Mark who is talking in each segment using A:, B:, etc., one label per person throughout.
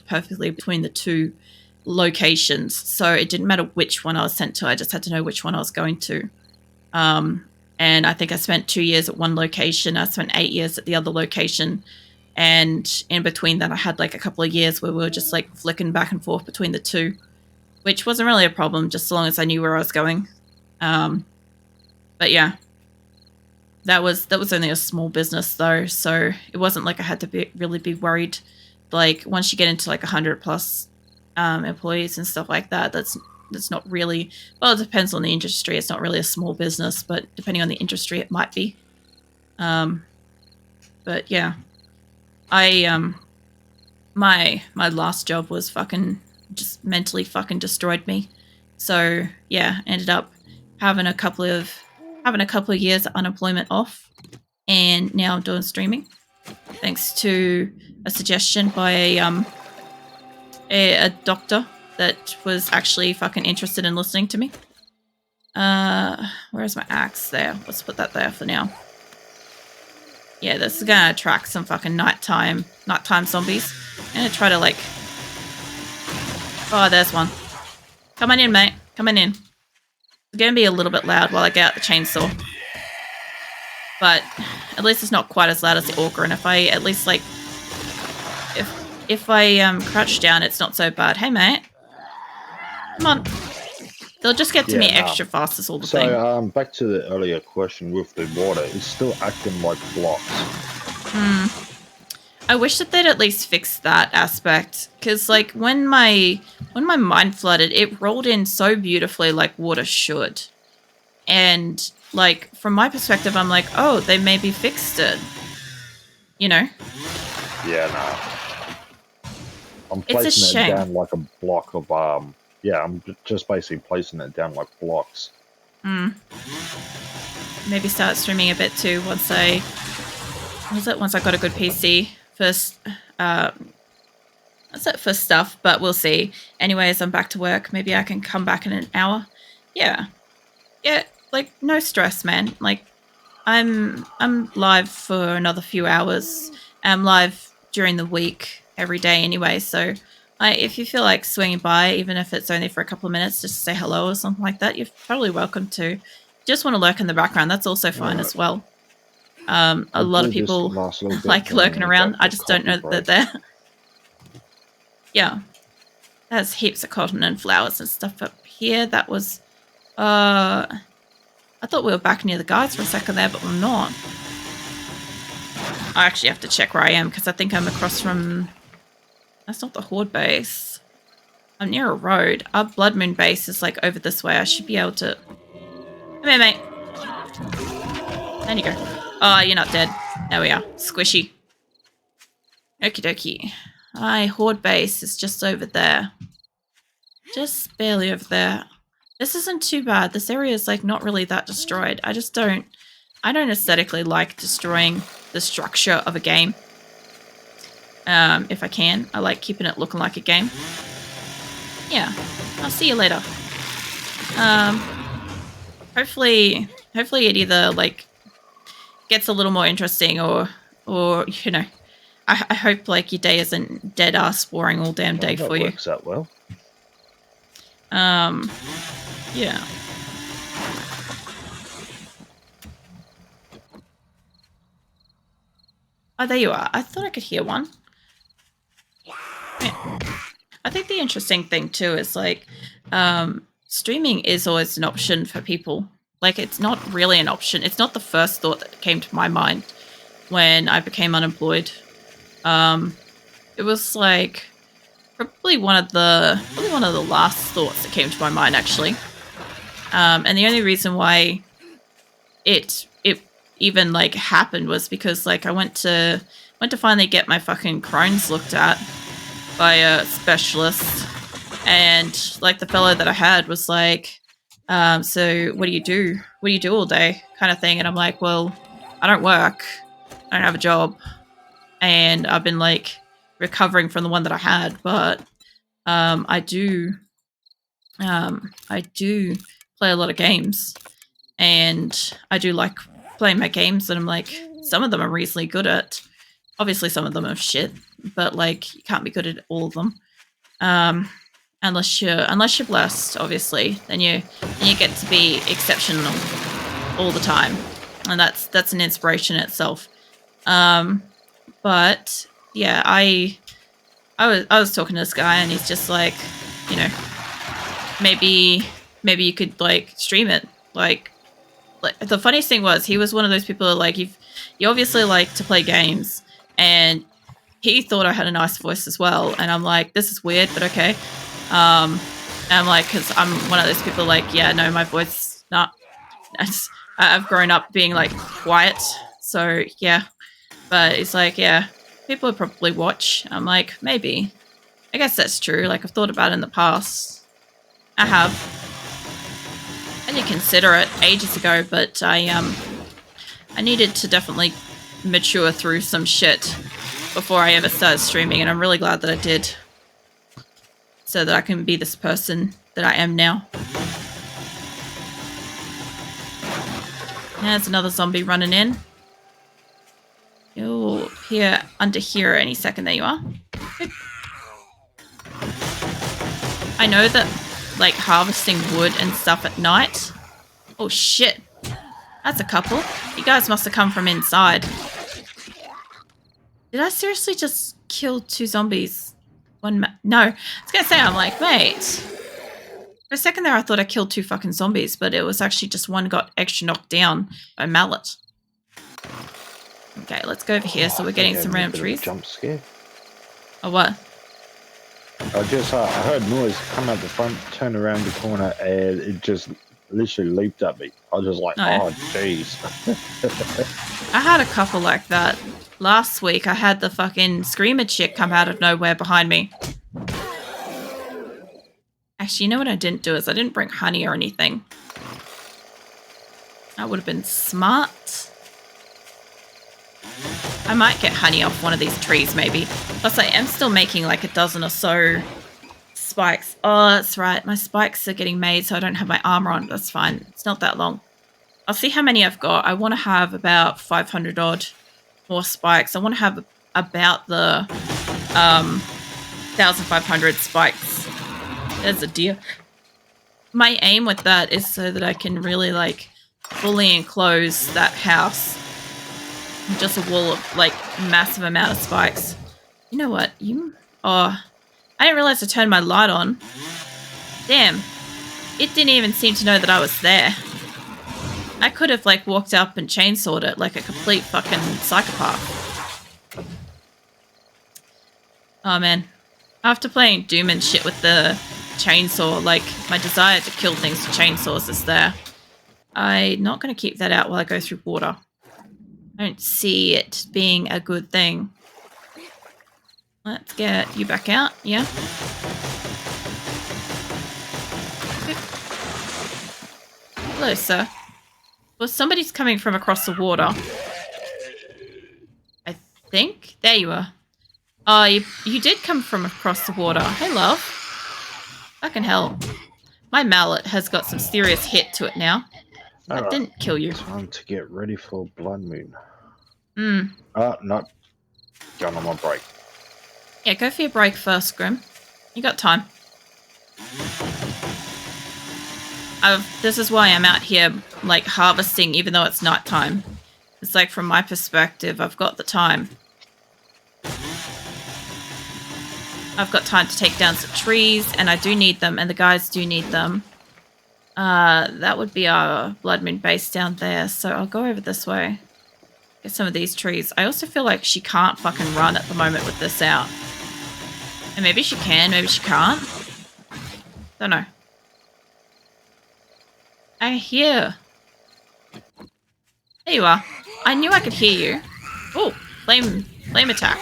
A: perfectly between the two locations. So it didn't matter which one I was sent to. I just had to know which one I was going to. And I think I spent 2 years at one location. I spent 8 years at the other location. And in between that, I had like a couple of years where we were just like flicking back and forth between the two, which wasn't really a problem, just as long as I knew where I was going. But yeah, that was only a small business though, so it wasn't like I had to really be worried. Like once you get into like 100 plus employees and stuff like that, that's not really, well, it depends on the industry. It's not really a small business, but depending on the industry, it might be. But yeah, I my last job was fucking just mentally fucking destroyed me. So yeah, ended up having a couple of years of unemployment off, and now I'm doing streaming thanks to a suggestion by a doctor that was actually fucking interested in listening to me. Where's my axe? There. Let's put that there for now. Yeah, this is gonna attract some fucking nighttime zombies. I'm gonna try to like... Oh, there's one. Come on in, mate. Come on in. It's gonna be a little bit loud while I get out the chainsaw. But at least it's not quite as loud as the orca, and if I at least like... If I crouch down, it's not so bad. Hey, mate. Come on. They'll just get to me extra fast is all the thing.
B: So, back to the earlier question with the water. It's still acting like blocks.
A: I wish that they'd at least fix that aspect. Because, like, when my mind flooded, it rolled in so beautifully like water should. And, like, from my perspective, I'm like, oh, they maybe fixed it. You know?
B: Yeah, no. I'm placing it down like a block of, yeah, I'm just basically placing it down like blocks.
A: Maybe start streaming a bit too once I got a good PC. First, that's it for stuff, but we'll see. Anyways, I'm back to work. Maybe I can come back in an hour. Yeah, like no stress, man. Like I'm live for another few hours. I'm live during the week every day anyway, so. If you feel like swinging by, even if it's only for a couple of minutes, just to say hello or something like that, you're probably welcome to. Just want to lurk in the background, that's also fine as well. A lot of people like lurking around. I just don't know that they're there. Yeah. There's heaps of cotton and flowers and stuff up here. That was... I thought we were back near the guys for a second there, but we're not. I actually have to check where I am, because I think I'm across from... That's not the Horde base. I'm near a road. Our Blood Moon base is like over this way. I should be able to... Come here, mate. There you go. Oh, you're not dead. There we are. Squishy. Okie dokie. My Horde base is just over there. Just barely over there. This isn't too bad. This area is like not really that destroyed. I don't aesthetically like destroying the structure of a game. If I can. I like keeping it looking like a game. Yeah. I'll see you later. Hopefully it either, like, gets a little more interesting or you know, I hope, like, your day isn't dead-ass boring all damn day for you.
B: That works out well.
A: Yeah. Oh, there you are. I thought I could hear one. Yeah. I think the interesting thing too is like streaming is always an option for people. Like it's not really an option. It's not the first thought that came to my mind when I became unemployed. It was like probably one of the last thoughts that came to my mind actually. And the only reason why it even like happened was because like I went to finally get my fucking Crohn's looked at by a specialist, and like the fellow that I had was like, so what do you do all day kind of thing, and I'm like, well, I don't work, I don't have a job, and I've been like recovering from the one that I had, but I do play a lot of games, and I do like playing my games, and I'm like, some of them I'm reasonably good at. Obviously, some of them are shit, but like you can't be good at all of them. Unless you're blessed, obviously, then you get to be exceptional all the time, and that's an inspiration in itself. But yeah, I was talking to this guy, and he's just like, you know, maybe you could like stream it. Like the funniest thing was he was one of those people like you obviously like to play games, and he thought I had a nice voice as well, and I'm like, this is weird, but okay. And I'm like, because I'm one of those people like, yeah, no, my voice not. I've grown up being like quiet, so yeah. But it's like, yeah, people would probably watch. I'm like, maybe. I guess that's true. Like I've thought about it in the past. I have. I did consider it ages ago, but I needed to definitely mature through some shit before I ever started streaming, and I'm really glad that I did, so that I can be this person that I am now. There's another zombie running in. You'll appear under here any second. There you are. I know that like harvesting wood and stuff at night. Oh shit. That's a couple. You guys must have come from inside. Did I seriously just kill 2 zombies? No. I was gonna say, I'm like, mate. For a second there I thought I killed 2 fucking zombies, but it was actually just one got extra knocked down by mallet. Okay, let's go over here. So we're getting some random trees.
B: Jump scare.
A: Oh, what?
B: I just I heard noise come out the front, turn around the corner, and it just literally leaped at me. I was just like, oh, jeez.
A: I had a couple like that. Last week, I had the fucking screamer chick come out of nowhere behind me. Actually, you know what I didn't do is I didn't bring honey or anything. That would have been smart. I might get honey off one of these trees, maybe. Plus, I am still making like a dozen or so spikes. Oh, that's right. My spikes are getting made, so I don't have my armor on. That's fine. It's not that long. I'll see how many I've got. I want to have about 500 odd more spikes. I want to have about the 1,500 spikes. There's a deer. My aim with that is so that I can really like fully enclose that house. Just a wall of like massive amount of spikes. You know what? I didn't realize I turned my light on. Damn. It didn't even seem to know that I was there. I could have like walked up and chainsawed it like a complete fucking psychopath. Oh man. After playing Doom and shit with the chainsaw, like my desire to kill things with chainsaws is there. I'm not going to keep that out while I go through water. I don't see it being a good thing. Let's get you back out, yeah? Hello, sir. Well, somebody's coming from across the water. I think. There you are. Oh, you did come from across the water. Hey, love. Fucking hell. My mallet has got some serious hit to it now. That didn't kill you.
B: Time to get ready for Blood Moon.
A: No.
B: Going on my break.
A: Yeah, go for your break first, Grim. You got time. This is why I'm out here, like, harvesting even though it's nighttime. It's like, from my perspective, I've got the time. I've got time to take down some trees, and I do need them, and the guys do need them. That would be our Blood Moon base down there, so I'll go over this way. Get some of these trees. I also feel like she can't fucking run at the moment with this out. And maybe she can, maybe she can't. Don't know. I hear. There you are. I knew I could hear you. Oh, flame attack.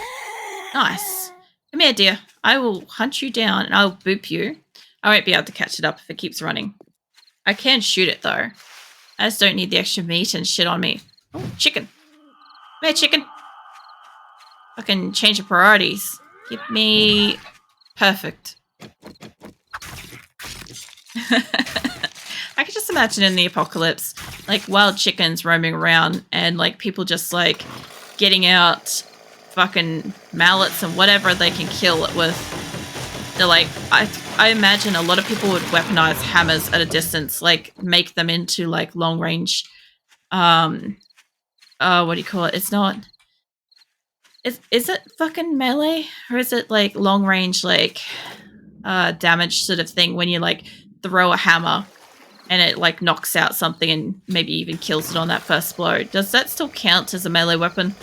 A: Nice. Come here, dear. I will hunt you down and I'll boop you. I won't be able to catch it up if it keeps running. I can shoot it though. I just don't need the extra meat and shit on me. Oh, chicken. Come here, chicken. Fucking change of priorities. Give me... Perfect. I could just imagine in the apocalypse, like wild chickens roaming around and like people just like getting out fucking mallets and whatever they can kill it with. They're like, I imagine a lot of people would weaponize hammers at a distance, like make them into like long range, what do you call it? It's not, is it fucking melee? Or is it like long range, like, damage sort of thing when you like throw a hammer and it like knocks out something and maybe even kills it on that first blow? Does that still count as a melee weapon?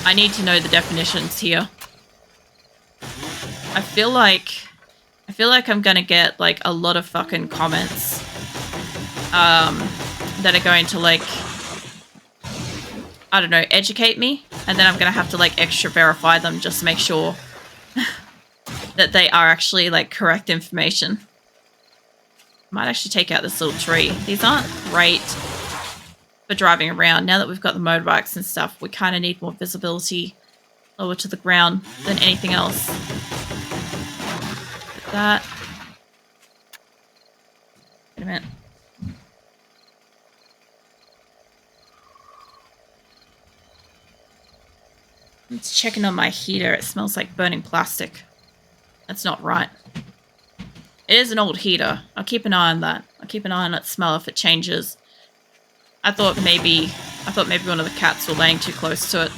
A: I need to know the definitions here. I feel like I'm gonna get like a lot of fucking comments that are going to like, I don't know, educate me, and then I'm gonna have to like extra verify them just to make sure that they are actually like correct information. Might actually take out this little tree. These aren't great for driving around. Now that we've got the motorbikes and stuff, we kind of need more visibility lower to the ground than anything else. Like that. Wait a minute. I'm just checking on my heater. It smells like burning plastic. That's not right. It is an old heater. I'll keep an eye on that. I'll keep an eye on that smell if it changes. I thought maybe one of the cats were laying too close to it.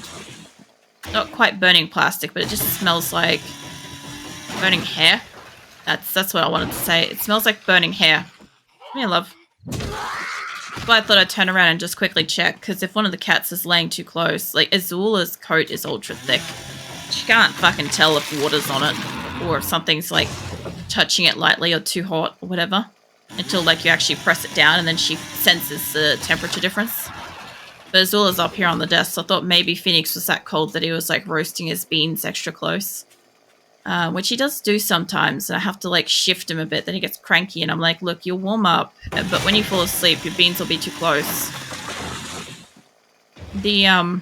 A: Not quite burning plastic, but it just smells like burning hair. That's what I wanted to say. It smells like burning hair. Come here, love. But I thought I'd turn around and just quickly check, because if one of the cats is laying too close, like Azula's coat is ultra thick. She can't fucking tell if water's on it, or if something's like touching it lightly or too hot or whatever, until like you actually press it down and then she senses the temperature difference. But Azula's up here on the desk, so I thought maybe Phoenix was that cold that he was like roasting his beans extra close. Which he does do sometimes, and I have to like shift him a bit, then he gets cranky and I'm like, look, you'll warm up, but when you fall asleep your beans will be too close. The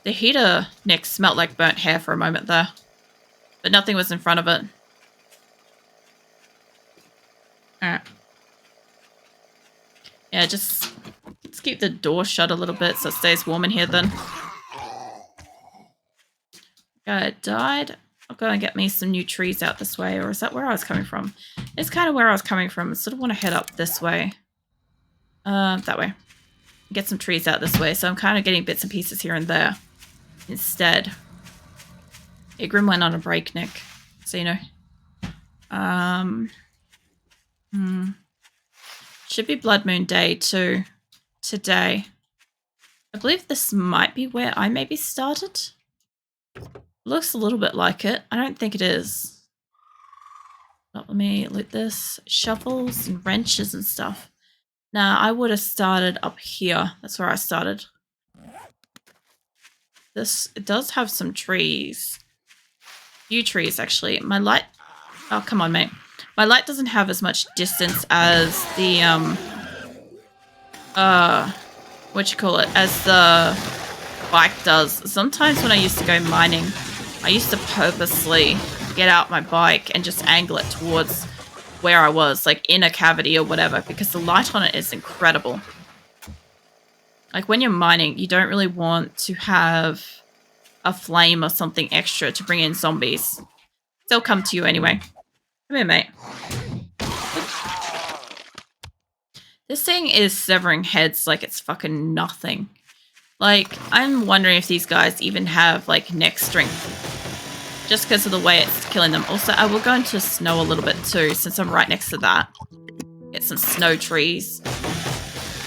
A: heater neck smelled like burnt hair for a moment there, but nothing was in front of it. Alright. Yeah, just let's keep the door shut a little bit so it stays warm in here then. Okay, it died. I'll go and get me some new trees out this way, or is that where I was coming from? It's kind of where I was coming from. I sort of want to head up this way. That way. Get some trees out this way, so I'm kind of getting bits and pieces here and there instead. Yeah, Grim went on a break, Nick, so you know. Should be Blood Moon Day too, today. I believe this might be where I maybe started. Looks a little bit like it. I don't think it is. But let me loot this. Shovels and wrenches and stuff. Nah, I would have started up here. That's where I started. It does have some trees. Few trees, actually. My light... Oh, come on, mate. My light doesn't have as much distance as the, as the bike does. Sometimes when I used to go mining, I used to purposely get out my bike and just angle it towards where I was, like in a cavity or whatever, because the light on it is incredible. Like when you're mining, you don't really want to have a flame or something extra to bring in zombies. They'll come to you anyway. Come here, mate. This thing is severing heads like it's fucking nothing. Like, I'm wondering if these guys even have, like, neck strength. Just because of the way it's killing them. Also, I will go into snow a little bit too, since I'm right next to that. Get some snow trees.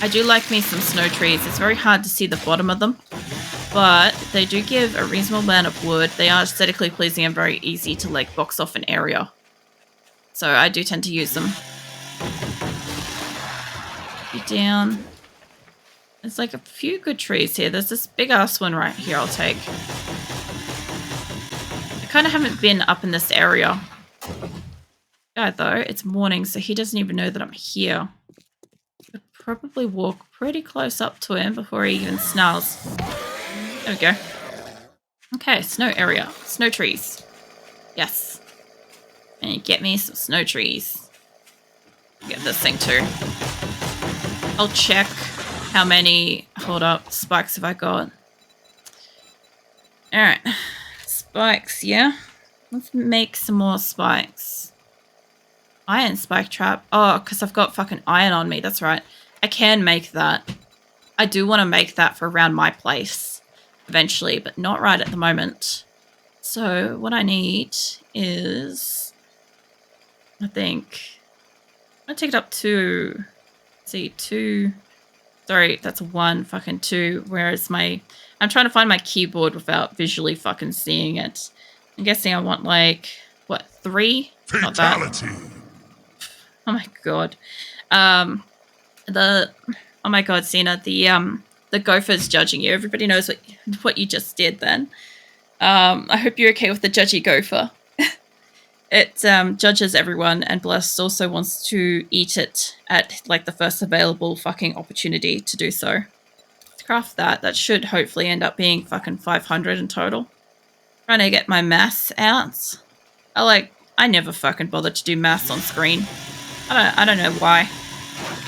A: I do like me some snow trees. It's very hard to see the bottom of them. But they do give a reasonable amount of wood. They are aesthetically pleasing and very easy to, like, box off an area. So I do tend to use them. Be down. There's like a few good trees here. There's this big ass one right here I'll take. I kind of haven't been up in this area. Yeah, though, it's morning, so he doesn't even know that I'm here. I'd probably walk pretty close up to him before he even snarls. There we go. Okay, snow area. Snow trees. Yes. And get me some snow trees. Get this thing too. I'll check how many, hold up, spikes have I got? Alright. Spikes, yeah? Let's make some more spikes. Iron spike trap. Oh, because I've got fucking iron on me. That's right. I can make that. I do want to make that for around my place eventually, but not right at the moment. So what I need is, I think, I'm going to take it up to, let's see, 2. Sorry, that's 1, fucking 2. Whereas I'm trying to find my keyboard without visually fucking seeing it. I'm guessing I want like, what, 3?
C: Fatality.
A: Not that. Oh my god. Oh my god, Cena, the gopher's judging you. Everybody knows what you just did then. I hope you're okay with the judgy gopher. It judges everyone, and Blessed also wants to eat it at like the first available fucking opportunity to do so. To craft that should hopefully end up being fucking 500 in total. Trying to get my maths out. I never fucking bother to do maths on screen. I don't know why.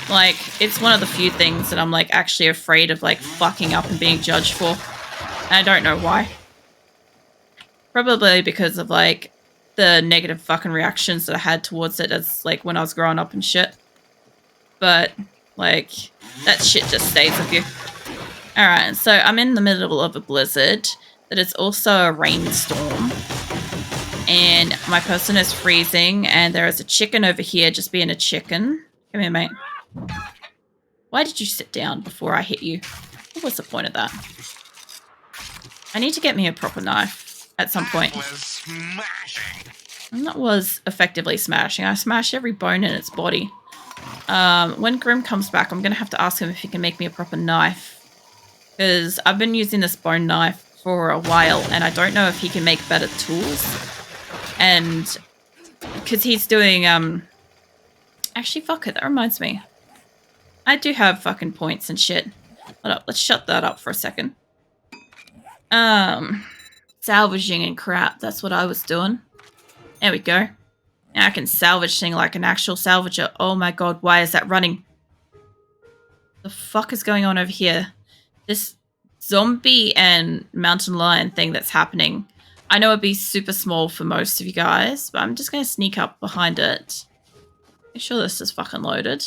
A: Like, it's one of the few things that I'm like actually afraid of like fucking up and being judged for. And I don't know why. Probably because of like the negative fucking reactions that I had towards it as like when I was growing up and shit. But like that shit just stays with you. Alright, so I'm in the middle of a blizzard that is also a rainstorm. And my person is freezing, and there is a chicken over here just being a chicken. Come here, mate. Why did you sit down before I hit you? What was the point of that? I need to get me a proper knife at some point.
C: That was smashing.
A: And that was effectively smashing. I smashed every bone in its body. When Grim comes back, I'm going to have to ask him if he can make me a proper knife. Because I've been using this bone knife for a while, and I don't know if he can make better tools. And because he's doing, actually, fuck it, that reminds me. I do have fucking points and shit. Hold up, let's shut that up for a second. Salvaging and crap, that's what I was doing. There we go. Now I can salvage thing like an actual salvager. Oh my god, why is that running? The fuck is going on over here? This zombie and mountain lion thing that's happening. I know it'd be super small for most of you guys, but I'm just going to sneak up behind it. Make sure this is fucking loaded.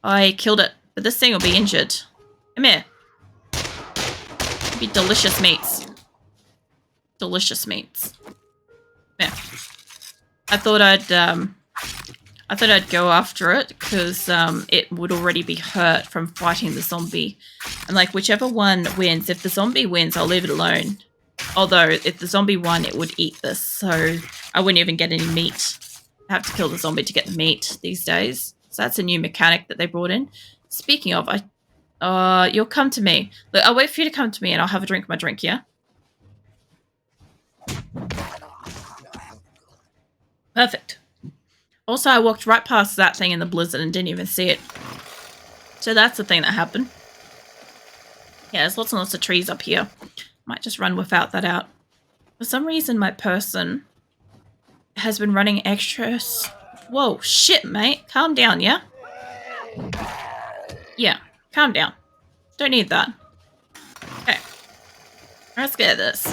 A: I killed it, but this thing will be injured. Come here. It'll be delicious meats. Delicious meats. Come here. I thought I'd go after it because it would already be hurt from fighting the zombie. And like whichever one wins, if the zombie wins, I'll leave it alone. Although, if the zombie won, it would eat this, so I wouldn't even get any meat. I have to kill the zombie to get the meat these days. So that's a new mechanic that they brought in. Speaking of, you'll come to me. Look, I'll wait for you to come to me and I'll have a drink of my drink, yeah? Perfect. Also, I walked right past that thing in the blizzard and didn't even see it. So that's the thing that happened. Yeah, there's lots and lots of trees up here. Might just run without that out. For some reason, my person has been running extras. Whoa, shit, mate. Calm down, yeah? Yeah, calm down. Don't need that. Okay. Let's get this.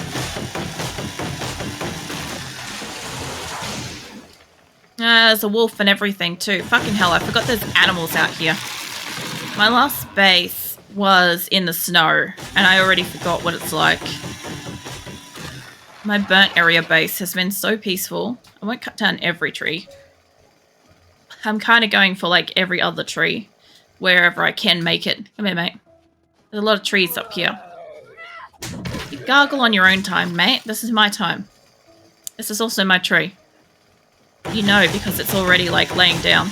A: There's a wolf and everything, too. Fucking hell, I forgot there's animals out here. My last base was in the snow, and I already forgot what it's like. My burnt area base has been so peaceful. I won't cut down every tree. I'm kind of going for like every other tree, wherever I can make it. Come here, mate. There's a lot of trees up here. You gargle on your own time, mate. This is my time. This is also my tree. You know, because it's already like laying down.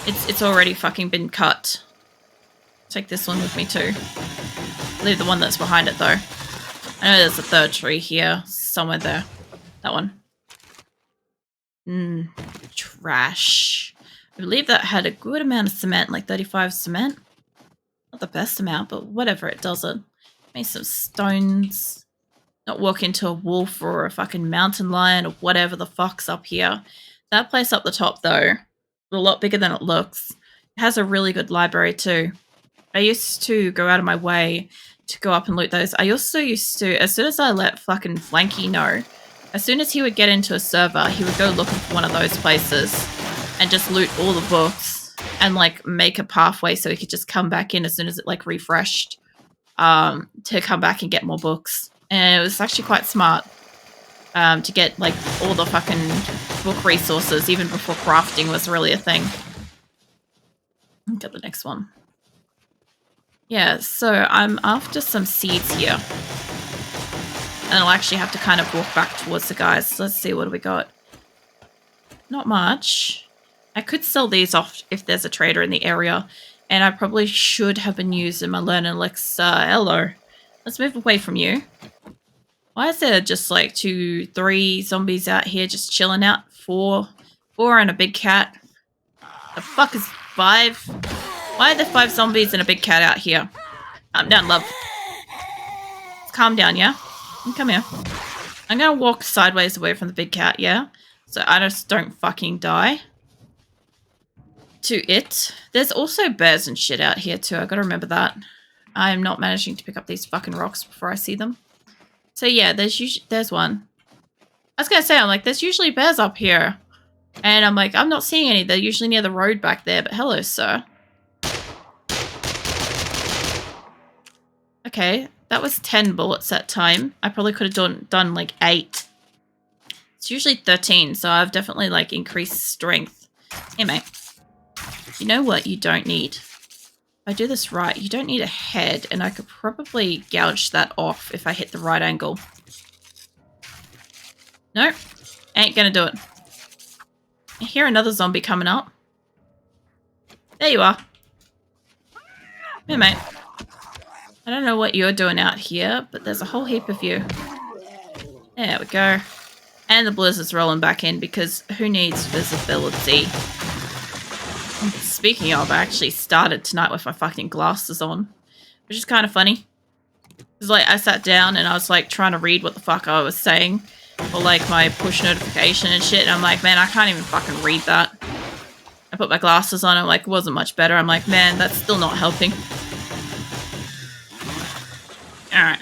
A: It's already fucking been cut. Take this one with me too. Leave the one that's behind it though. I know there's a third tree here, somewhere there. That one. Trash. I believe that had a good amount of cement, like 35 cement. Not the best amount, but whatever, it does it. Made some stones. Not walk into a wolf or a fucking mountain lion or whatever the fuck's up here. That place up the top though, a lot bigger than it looks. It has a really good library too. I used to go out of my way to go up and loot those. I also used to, as soon as I let fucking Flanky know, as soon as he would get into a server, he would go looking for one of those places and just loot all the books and like make a pathway so he could just come back in as soon as it like refreshed to come back and get more books. And it was actually quite smart to get like all the fucking book resources even before crafting was really a thing. Get the next one. Yeah, so I'm after some seeds here. And I'll actually have to kind of walk back towards the guys. So let's see, what do we got? Not much. I could sell these off if there's a trader in the area. And I probably should have been using my learning elixir. Hello. Let's move away from you. Why is there just like 2, 3 zombies out here just chilling out? 4 and a big cat. The fuck is 5? Why are there 5 zombies and a big cat out here? Calm down, love. Calm down, yeah? Come here. I'm gonna walk sideways away from the big cat, yeah? So I just don't fucking die. To it. There's also bears and shit out here too. I gotta remember that. I'm not managing to pick up these fucking rocks before I see them. So yeah, there's one. I was gonna say, I'm like, there's usually bears up here. And I'm like, I'm not seeing any. They're usually near the road back there, but hello, sir. Okay, that was 10 bullets that time. I probably could have done like 8. It's usually 13, so I've definitely like increased strength. Hey, mate. You know what you don't need? If I do this right, you don't need a head, and I could probably gouge that off if I hit the right angle. Nope. Ain't gonna do it. I hear another zombie coming up. There you are. Hey, mate. I don't know what you're doing out here, but there's a whole heap of you. There we go. And the blizzard's rolling back in because who needs visibility? Speaking of, I actually started tonight with my fucking glasses on, which is kind of funny. It's like I sat down and I was like trying to read what the fuck I was saying, or like my push notification and shit, and I'm like, man, I can't even fucking read that. I put my glasses on, I'm like, it wasn't much better. I'm like, man, that's still not helping. Alright.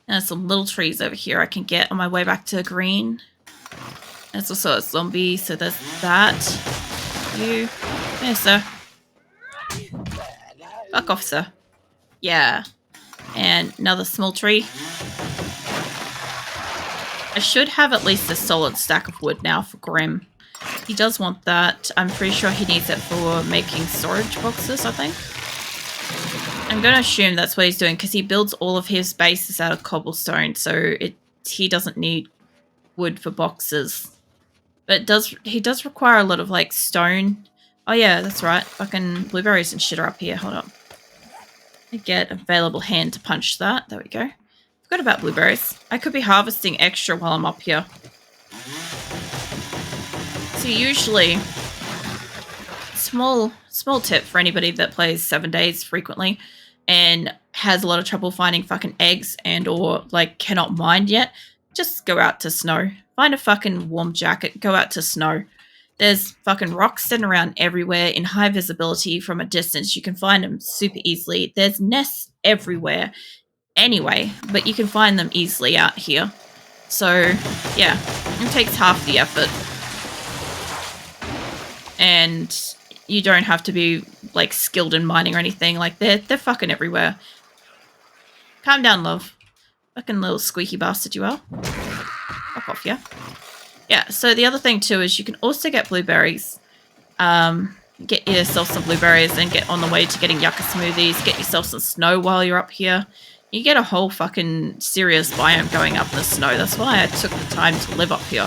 A: There's some little trees over here I can get on my way back to green. There's also a zombie, so there's that. You. There, sir. Fuck off, sir. Yeah. And another small tree. I should have at least a solid stack of wood now for Grim. He does want that. I'm pretty sure he needs it for making storage boxes, I think. I'm going to assume that's what he's doing because he builds all of his bases out of cobblestone, so he doesn't need wood for boxes. But he does require a lot of like stone. Oh yeah, that's right. Fucking blueberries and shit are up here. Hold on. I get available hand to punch that. There we go. Forgot about blueberries. I could be harvesting extra while I'm up here. So usually, small tip for anybody that plays 7 days frequently and has a lot of trouble finding fucking eggs and or like cannot mine yet, just go out to snow. Find a fucking warm jacket, go out to snow. There's fucking rocks sitting around everywhere in high visibility from a distance. You can find them super easily. There's nests everywhere anyway, but you can find them easily out here. So, yeah, it takes half the effort. And you don't have to be, like, skilled in mining or anything. Like, they're fucking everywhere. Calm down, love. Fucking little squeaky bastard you are. Fuck off, yeah? Yeah, so the other thing, too, is you can also get blueberries. Get yourself some blueberries and get on the way to getting yucca smoothies. Get yourself some snow while you're up here. You get a whole fucking serious biome going up in the snow. That's why I took the time to live up here.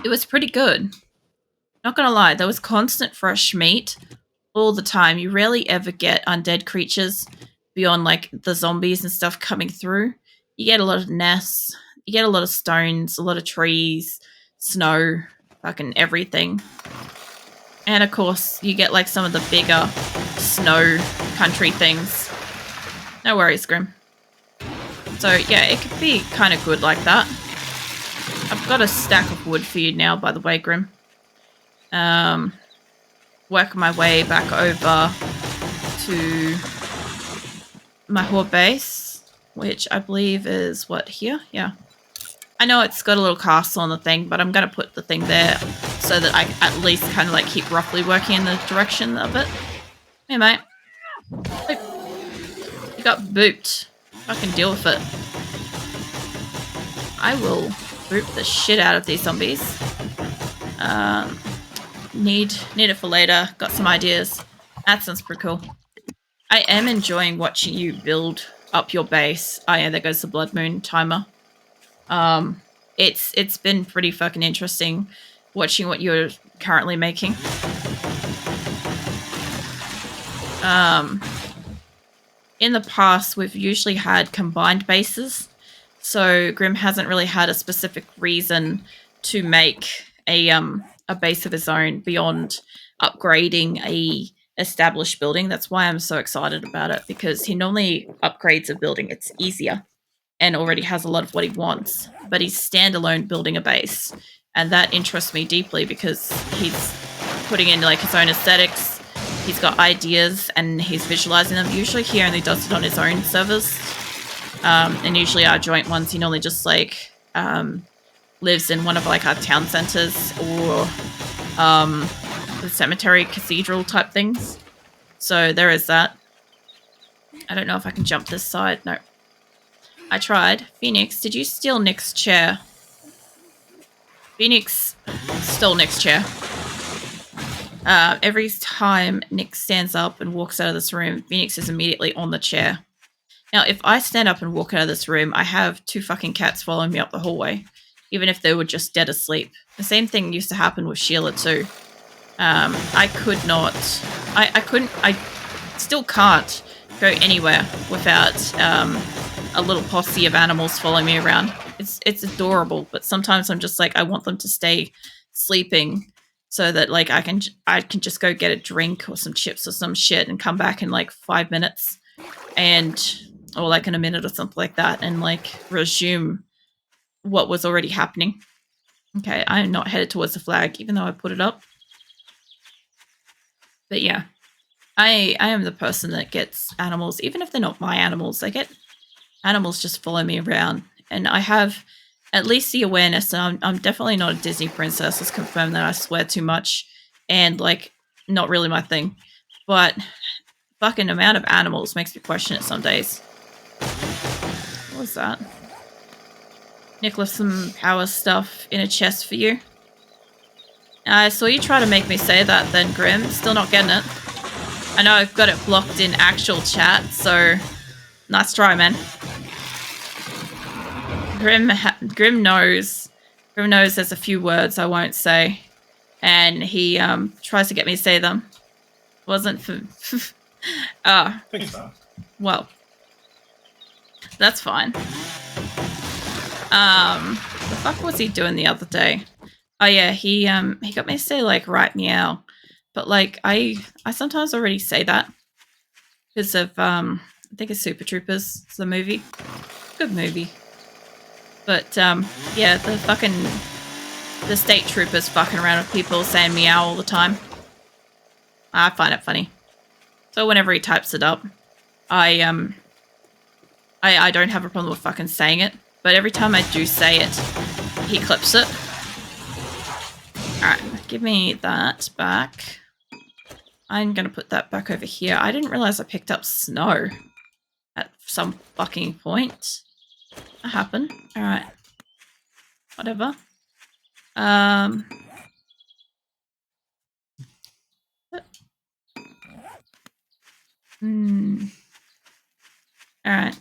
A: It was pretty good. Not gonna lie, there was constant fresh meat all the time. You rarely ever get undead creatures beyond, like, the zombies and stuff coming through. You get a lot of nests. You get a lot of stones, a lot of trees, snow, fucking everything. And, of course, you get, like, some of the bigger snow country things. No worries, Grim. So, yeah, it could be kind of good like that. I've got a stack of wood for you now, by the way, Grim. Work my way back over to my whole base, which I believe is what, here? Yeah. I know it's got a little castle on the thing, but I'm going to put the thing there so that I at least kind of like keep roughly working in the direction of it. Hey, mate. You got booped. Fucking deal with it. I will boop the shit out of these zombies. Need it for later. Got some ideas. That sounds pretty cool. I am enjoying watching you build up your base. Oh yeah, there goes the Blood Moon timer. It's been pretty fucking interesting watching what you're currently making. In the past, we've usually had combined bases, so Grim hasn't really had a specific reason to make a base of his own beyond upgrading a established building. That's why I'm so excited about it, because he normally upgrades a building. It's easier and already has a lot of what he wants, but he's standalone building a base, and that interests me deeply because he's putting in like his own aesthetics. He's got ideas and he's visualizing them. Usually he only does it on his own servers, and usually our joint ones he normally just like lives in one of like our town centers or the cemetery cathedral type things. So there is that. I don't know if I can jump this side. No, I tried. Phoenix, did you steal Nick's chair? Phoenix stole Nick's chair. Every time Nick stands up and walks out of this room, Phoenix is immediately on the chair. Now, if I stand up and walk out of this room, I have 2 fucking cats following me up the hallway, even if they were just dead asleep. The same thing used to happen with Sheila too. I could not. I still can't go anywhere without a little posse of animals following me around. It's adorable, but sometimes I'm just like, I want them to stay sleeping so that like I can just go get a drink or some chips or some shit and come back in like 5 minutes, or like in a minute or something like that, and like resume what was already happening. Okay, I am not headed towards the flag, even though I put it up. But yeah, I am the person that gets animals, even if they're not my animals. I get animals just follow me around, and I have at least the awareness that I'm definitely not a Disney princess. Let's confirm that. I swear too much, and like not really my thing. But fucking amount of animals makes me question it some days. What was that? Nick left some power stuff in a chest for you. I saw you try to make me say that then, Grim. Still not getting it. I know I've got it blocked in actual chat, so nice try, man. Grim knows. Grim knows there's a few words I won't say, and he tries to get me to say them. Wasn't for.
D: Thanks, man.
A: Well, that's fine. The fuck was he doing the other day? Oh yeah, he got me to say like right meow, but like I sometimes already say that because of I think it's Super Troopers. It's the movie, good movie. But yeah, the state troopers fucking around with people saying meow all the time. I find it funny. So whenever he types it up, I don't have a problem with fucking saying it. But every time I do say it, he clips it. Alright, give me that back. I'm gonna put that back over here. I didn't realize I picked up snow at some fucking point. That happened. Alright. Whatever. Alright,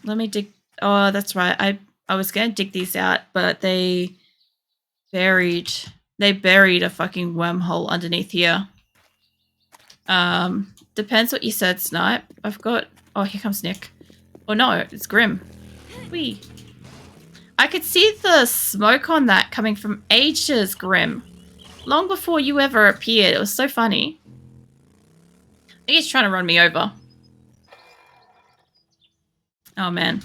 A: let me dig. Oh, that's right. I was gonna dig these out, but they buried a fucking wormhole underneath here. Depends what you said, Snipe. I've got. Oh, here comes Nick. Oh no, it's Grim. Whee. I could see the smoke on that coming from ages, Grim. Long before you ever appeared. It was so funny. I think he's trying to run me over. Oh man.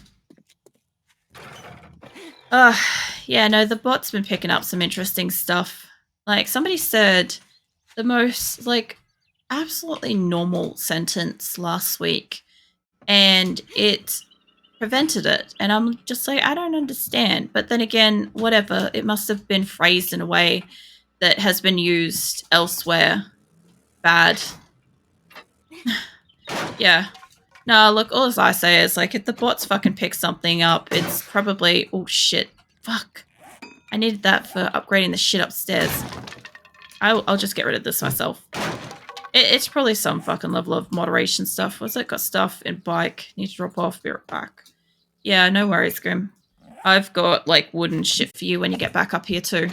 A: Yeah, no, the bot's been picking up some interesting stuff. Like, somebody said the most, like, absolutely normal sentence last week and it prevented it. And I'm just like, I don't understand. But then again, whatever. It must have been phrased in a way that has been used elsewhere. Bad. Yeah. No, look, all I say is, like, if the bots fucking pick something up, it's probably... Oh, shit. Fuck. I needed that for upgrading the shit upstairs. I'll just get rid of this myself. It's probably some fucking level of moderation stuff. What's it? Got stuff in bike. Need to drop off. Be right back. Yeah, no worries, Grim. I've got, like, wooden shit for you when you get back up here, too.